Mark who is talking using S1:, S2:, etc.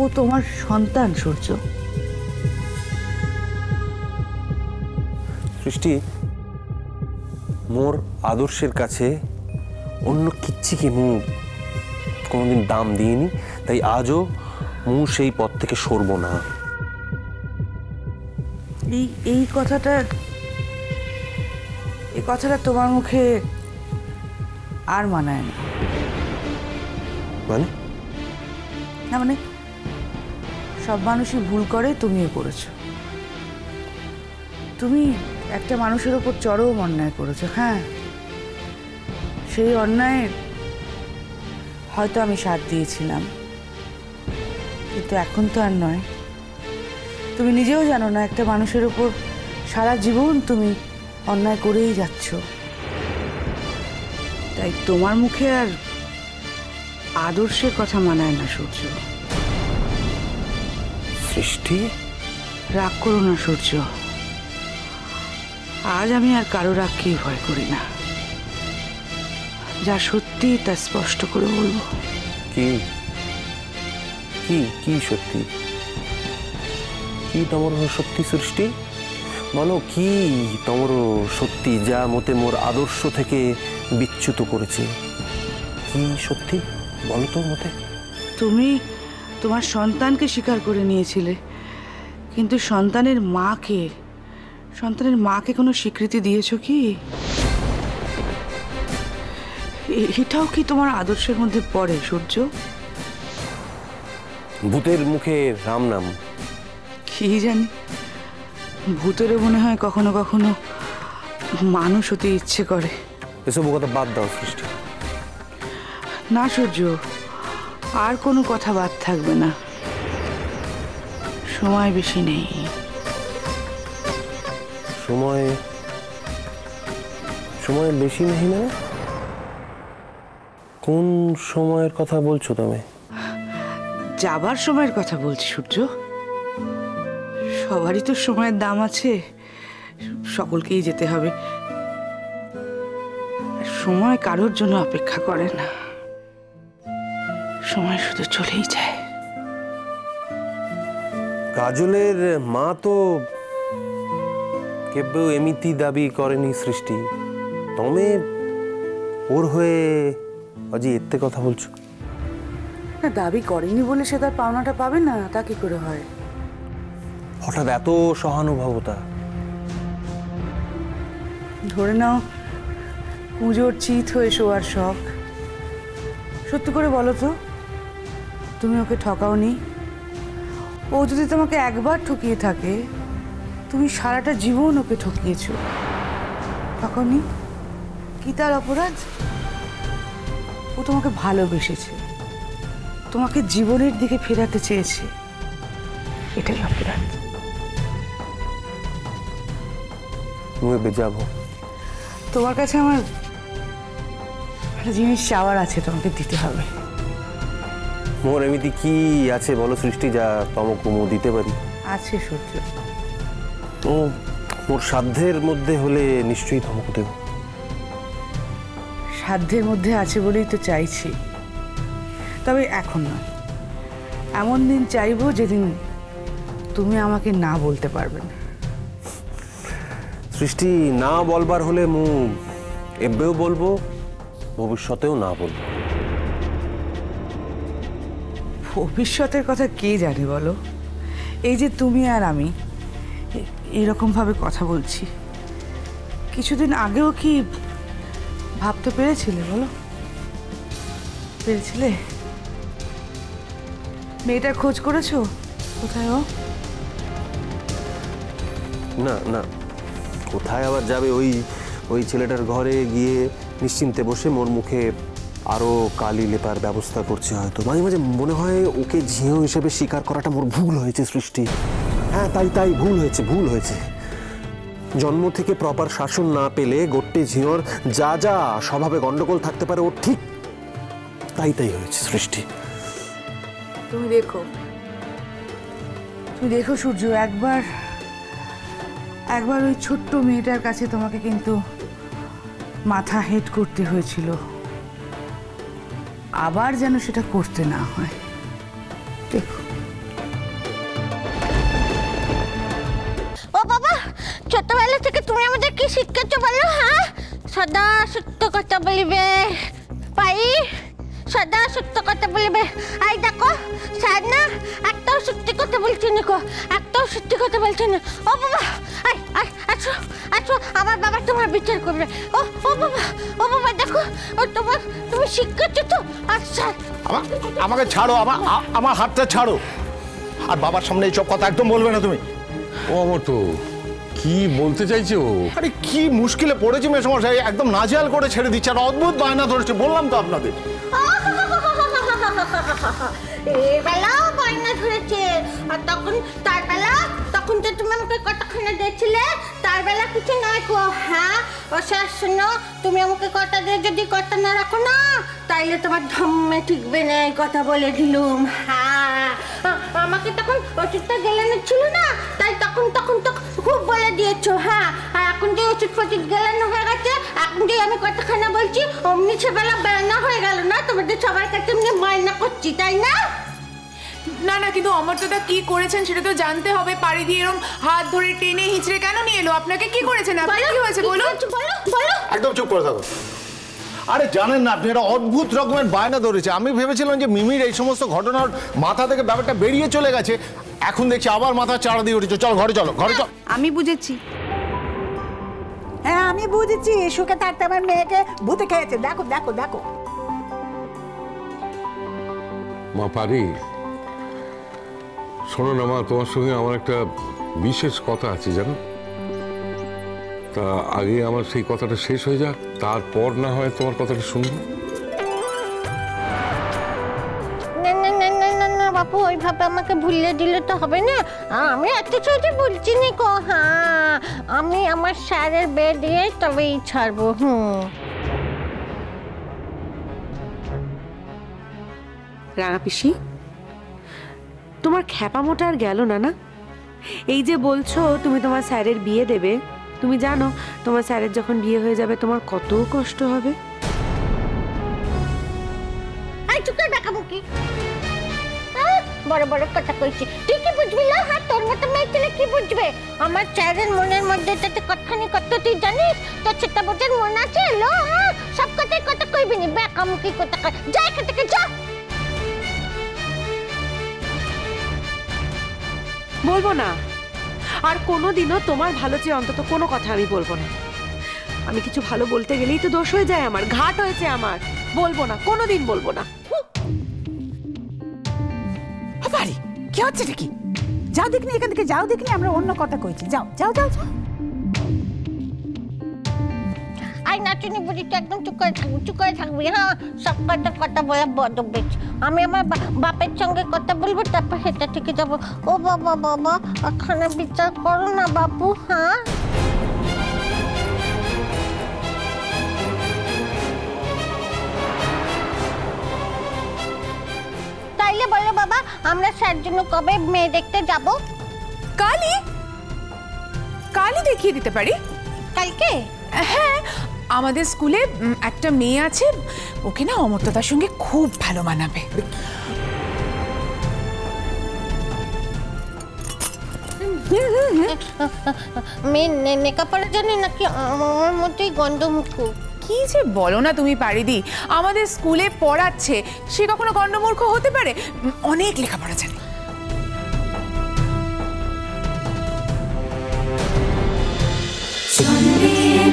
S1: ও তোমার সন্তান সূর্য।
S2: সৃষ্টি, মোর আদর্শের কাছে অন্য কিচ্ছিকে মু কোনোদিন দাম দিইনি, তাই আজও মু সেই পথ থেকে সরব না।
S1: এই কথাটা তোমার মুখে আর মানায় না।
S2: মানে?
S1: না মানে সব মানুষই ভুল করে, তুমিও করেছো। তুমি একটা মানুষের ওপর চরম অন্যায় করেছো। হ্যাঁ, সেই অন্যায় হয়তো আমি সাথ দিয়েছিলাম, কিন্তু এখন তো আর নয়। তুমি নিজেও জানো না একটা মানুষের ওপর সারা জীবন তুমি অন্যায় করেই যাচ্ছ। তাই তোমার মুখে আর আদর্শের কথা মানায় না সূর্য।
S2: সৃষ্টি,
S1: রাগ করো না সূর্য। আজ আমি আর কারো রাগকেই ভয় করি না। যা সত্যি তা স্পষ্ট করে বলবো।
S2: কি কি কি সত্যি? কি তোমার সত্যি সৃষ্টি? বলো, কি তোমার সত্যি যা মতে মোর আদর্শ থেকে বিচ্যুত করেছে? কি সত্যি বলো তো মতে।
S1: তুমি তোমার সন্তানকে স্বীকার করে নিয়েছিলে, কিন্তু সন্তানের মাকে কোনো স্বীকৃতি দিয়েছো কি? এটাও কি তোমার আদর্শের মধ্যে পড়ে সূর্য?
S2: ভূতের মুখে রাম নাম।
S1: কি জানি, ভূতেরও মনে হয় কখনো কখনো মানুষ হতে ইচ্ছে করে।
S2: এসব কথা বাদ দাও সৃষ্টি।
S1: না সূর্য, আর কোনো কথা বাদ থাকবে না। সময় বেশি নেই।
S2: সময় বেশি নেই না? কোন সময়ের কথা বলছো তুমি?
S1: যাবার সময়ের কথা বলছি সূর্য। সবারই তো সময়ের দাম আছে, সকলকেই যেতে হবে। সময় কারোর জন্য অপেক্ষা করে না, সময় শুধু চলেই যায়।
S2: কাজলের মা তো কেবল এমিতি দাবি করেনি সৃষ্টি, তুমি ওর হয়ে আজি এতে কথা বলছো।
S1: না, দাবি করেনি বলে সে তার পাওনাটা পাবে না, তা কি করে হয়?
S2: হঠাৎ এত সহানুভবতা?
S1: ধরে নাও পুজোর চিত হয়ে শোয়ার শখ। সত্যি করে বলো তো, তুমি ওকে ঠকাওনি? ও যদি তোমাকে একবার ঠকিয়ে থাকে, তুমি সারাটা জীবন ওকে ঠকিয়েছ। ঠকাওনি? কি তার অপরাধ? ও তোমাকে ভালোবেসেছে, তোমাকে জীবনের দিকে ফেরাতে চেয়েছে, এটাই অপরাধ।
S2: যাবো,
S1: তোমার কাছে আমার একটা জিনিস চাওয়ার আছে, তোমাকে দিতে হবে।
S2: মোর এমিতি কি আছে বলো সৃষ্টি, যা তোমাকে মু দিতে পারি?
S1: আছে সূর্য।
S2: ও মোর সাধ্যের মধ্যে হলে নিশ্চয়ই তোমাকে দেব।
S1: সাধ্যের মধ্যে আছে বলেই তো চাইছি, তবে এখন নয়। এমন দিন চাইবো যেদিন তুমি আমাকে না বলতে পারবে না।
S2: সৃষ্টি, না বলবার হলে মু এবেও বলবো, ভবিষ্যতেও না বলবো।
S1: ভবিষ্যতের কথা কে জানে বলো? এই যে তুমি আর আমি এইরকম ভাবে কথা বলছি, কিছুদিন আগেও কি ভাবতে পেরেছিলে বলো? পেরেছিলে? মেয়েটার খোঁজ করেছো? কোথায় ও?
S2: না না, কোথায় আবার যাবে? ওই ছেলেটার ঘরে গিয়ে নিশ্চিন্তে বসে মোর মুখে আরো কালি লেপার ব্যবস্থা করছে হয়তো। মাঝে মাঝে মনে হয় ওকে ঝিও হিসেবে স্বীকার করাটা মোর ভুল হয়েছে সৃষ্টি। হ্যাঁ, তাই ভুল হয়েছে। জন্ম থেকে প্রপার শাসন না পেলে গোট্টে ঝিওর যা যা স্বভাবে গন্ডগোল থাকতে পারে, ও ঠিক তাই হয়েছে সৃষ্টি।
S1: তুমি দেখো সূর্য, একবার ওই ছোট্ট মেয়েটার কাছে তোমাকে কিন্তু মাথা হেট করতে হয়েছিল। আবার যেন সেটা করতে না হয়। দেখো
S3: ছোটবেলা থেকে তুমি আমাদের কি শিখেছো বলো? হ্যাঁ, সদা সত্য কথা বলিবে, পাই সদা সত্য কথা বলিবে। আই দেখো স্যার না একটাও সত্যি কথা বলছে না, একটাও সত্যি কথা বলছে না। ও বাবা, আই আই আছো আছো, আমার বাবা তোমার বিচার করবে। ও ও বাবা, ও বাবা দেখো, ও তোমার তুমি শিখেছো তো? আচ্ছা
S4: আমাকে ছাড়ো, আমার হাতটা ছাড়ো। আর বাবার সামনে এইসব কথা একদম বলবে না তুমি।
S5: ও অমর্ত্য, কি বলতে চাইছে ও?
S4: আরে কি মুশকিলে পড়েছি মেসমশাই, একদম নাজেহাল করে ছেড়ে দিচ্ছে। আর অদ্ভুত বায়না ধরেছে, বললাম তো আপনাদের।
S3: এবেলাও বায়না ধরেছে, আর তখন তার বেলা, তখন তো তুমি আমাকে কতক্ষণে দিয়েছিলে, তার বেলা কিছু নয় গো। হ্যাঁ ও স্যার শোনো, তুমি আমাকে কথা দিয়ে যদি কথা না রাখো না, তাইলে তোমার ধম্মে ঠিকবে না, এই কথা বলে দিলুম। হ্যাঁ, আমাকে তখন ওষুধটা গেলানো ছিল না, তাই তখন তখন তো খুব বলে দিয়েছো। হ্যাঁ, আর এখন যে ওষুধ ফষুধ গেলানো হয়ে গেছে, এখন যে আমি কথাখানা বলছি, অমনি ছেবেলা বায়না হয়ে গেল না? তোমাদের সবার কাছে এমনি বায়না করছি, তাই না?
S6: না না, কিন্তু অমর্ত্যদা কি করেছেন সেটা তো জানতে হবে। পাড়ি দিয়ে এরকম হাত ধরে টেনে হিঁচড়ে কেন নিয়ে এলো? আপনাকে কি করেছেন? আপনি কি হয়েছে বলুন?
S3: বলো বলো।
S4: একদম চুপ করে থাকো। আরে জানেন না আপনি, এটা অদ্ভুত রকমের বায়না ধরেছে। আমি ভেবেছিলাম যে মিমির এই সমস্ত ঘটনার মাথা থেকে ব্যাপারটা বেরিয়ে চলে গেছে, এখন দেখছি আবার মাথা চাড়া দিয়ে উঠেছে। চল ঘরে চলো, ঘরে চল।
S7: আমি বুঝেছি, হ্যাঁ আমি বুঝেছি। সুখে থাকতে আমার মেয়েকে ভূতে খেয়েছে। দেখো দেখো দেখো।
S5: মা পারি, শোনো না মা, তোমার সঙ্গে আমার একটা বিশেষ কথা আছে জানো। তা আগে আমার সেই কথাটা শেষ হয়ে যাক, তারপর না হয় তোমার কথাটা শুনবো।
S3: না না না না না না বাপু, ওইভাবে আমাকে ভুলিয়ে দিলে তো হবে না। আমি এত সহজে বলছি নি গো। হ্যাঁ, আমি আমার স্যারের বিয়ে দিয়ে তবেই ছাড়বো।
S8: রাঙা পিসি, তোমার খ্যাপামোটা আর গেল না? না, এই যে বলছো তুমি তোমার স্যারের বিয়ে দেবে, তুমি জানো তোমার স্যারের যখন বিয়ে হয়ে যাবে তোমার কত কষ্ট হবে।
S3: আই চুপে দেখাবো কি? বড় বড় কথা কইছি, তুই কি বুঝবি না? হ্যাঁ, তোর মতো মেয়ে ছেলে কি বুঝবে? আমার স্যারের মনের মধ্যে তাতে কতখানি কত তুই জানিস? তোর সেটা বোঝার মন আছে? লো সব কথাই কথা কইবি নি, বেকামুখি কথা কয়। যা এখান থেকে যা।
S8: বলবো না, আর কোনোদিনও তোমার ভালো চেয়ে অন্তত কোনো কথা আমি বলবো না। আমি কিছু ভালো বলতে গেলেই তো দোষ হয়ে যায়, আমার ঘাট হয়েছে আমার। বলবো না, কোনোদিন বলবো না।
S7: বাড়ি কি হচ্ছে নাকি? যাও দেখিনি, এখান থেকে যাও দেখিনি, আমরা অন্য কথা কইছি। যাও যাও যাও যাও।
S3: আই নাচুনি বুঝি, তুই একদম চুপ করে থাকবি, চুপ করে থাকবি। হ্যাঁ, সব কথা কথা বলা বড় বেশ। আমি আমার বাপের সঙ্গে কথা বলবো, তারপর সেটা থেকে যাবো। ও বাবা বাবা, এখানে বিচার করো না বাপু। হ্যাঁ, তাইলে বলো বাবা, আমরা স্যার জন্য কবে মেয়ে দেখতে যাব?
S6: কালই, কালই দেখিয়ে দিতে পারি।
S3: কালকে?
S6: হ্যাঁ, আমাদের স্কুলে একটা মেয়ে আছে, ওকে না অমর্ত্যদার সঙ্গে খুব ভালো মানাবে।
S3: মেয়ে নেকাপড়া জানে নাকি আমার মতোই গন্ধমুখ?
S6: কি যে বলো না তুমি পারিদি, আমাদের স্কুলে পড়াচ্ছে, সে কখনো গণ্ডমূর্খ হতে পারে? অনেক লেখাপড়া জানে।
S9: Sunday,